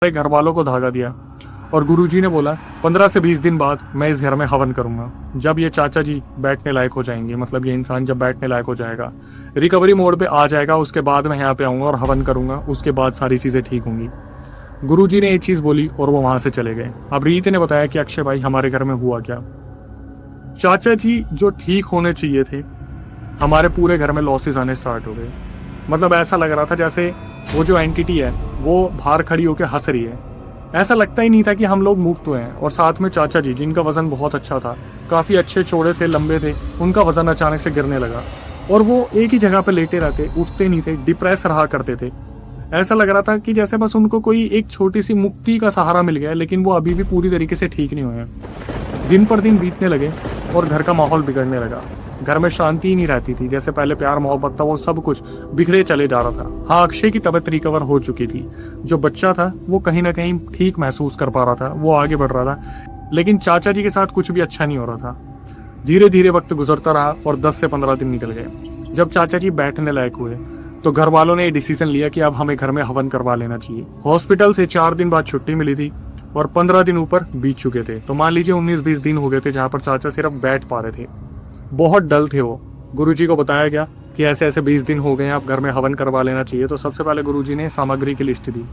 घर वालों को धागा दिया और गुरुजी ने बोला 15 से 20 दिन बाद मैं इस घर में हवन करूंगा। जब ये चाचा जी बैठने लायक हो जाएंगे, मतलब ये इंसान जब बैठने लायक हो जाएगा, रिकवरी मोड पे आ जाएगा, उसके बाद मैं यहाँ पे आऊंगा और हवन करूंगा, उसके बाद सारी चीजें ठीक होंगी। गुरुजी ने ये चीज बोली और वो वहां से चले गए। अब रीत ने बताया कि अक्षय भाई हमारे घर में हुआ क्या। चाचा जी जो ठीक होने चाहिए थे, हमारे पूरे घर में लॉसेस आने स्टार्ट हो गए। मतलब ऐसा लग रहा था जैसे वो जो एंटिटी है वो बाहर खड़ी होकर हंस रही है। ऐसा लगता ही नहीं था कि हम लोग मुक्त हुए हैं। और साथ में चाचा जी जिनका वजन बहुत अच्छा था, काफी अच्छे चौड़े थे, लंबे थे, उनका वजन अचानक से गिरने लगा और वो एक ही जगह पे लेटे रहते, उठते नहीं थे, डिप्रेस रहा करते थे। ऐसा लग रहा था कि जैसे बस उनको कोई एक छोटी सी मुक्ति का सहारा मिल गया, लेकिन वो अभी भी पूरी तरीके से ठीक नहीं हुए हैं। दिन पर दिन बीतने लगे और घर का माहौल बिगड़ने लगा। घर में शांति ही नहीं रहती थी। जैसे पहले प्यार मोहब्बत था वो सब कुछ बिखरे चले जा रहा था। हाँ, अक्षय की तबीयत रिकवर हो चुकी थी। जो बच्चा था वो कहीं ना कहीं ठीक महसूस कर पा रहा था, वो आगे बढ़ रहा था, लेकिन चाचा जी के साथ कुछ भी अच्छा नहीं हो रहा था। धीरे धीरे वक्त गुजरता रहा और 10 से 15 दिन निकल गए। जब चाचा जी बैठने लायक हुए तो घर वालों ने डिसीजन लिया कि अब हमें घर में हवन करवा लेना चाहिए। हॉस्पिटल से 4 दिन बाद छुट्टी मिली थी और 15 दिन ऊपर बीत चुके थे। तो मान लीजिए 19-20 दिन हो गए थे जहां पर चाचा सिर्फ बैठ पा रहे थे। बहुत डल थे वो। गुरुजी को बताया गया कि ऐसे ऐसे 20 दिन हो गए हैं, आप घर में हवन करवा लेना चाहिए। तो सबसे पहले गुरुजी ने सामग्री की लिस्ट दी।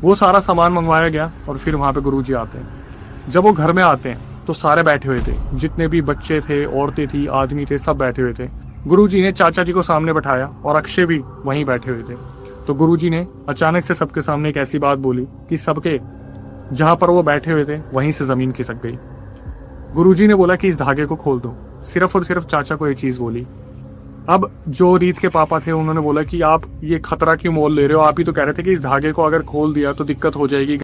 वो सारा सामान मंगवाया गया और फिर वहां पे गुरुजी आते हैं। जब वो घर में आते हैं तो सारे बैठे हुए थे, जितने भी बच्चे थे, औरतें थी, आदमी थे, सब बैठे हुए थे। गुरुजी ने चाचा जी को सामने बैठाया और अक्षय भी वहीं बैठे हुए थे। तो गुरुजी ने अचानक से सबके सामने एक ऐसी बात बोली कि सबके जहां पर वो बैठे हुए थे वहीं से जमीन खिसक गई। गुरुजी ने बोला कि इस धागे को खोल दो। सिर्फ और सिर्फ चाचा को ये चीज बोली। अब जो रीत के पापा थे उन्होंने बोला कि आप ये खतरा क्यों मोल ले रहे हो, आप ही तो कह रहे थे कि इस धागे को अगर खोल दिया तो दिक्कत हो जाएगी।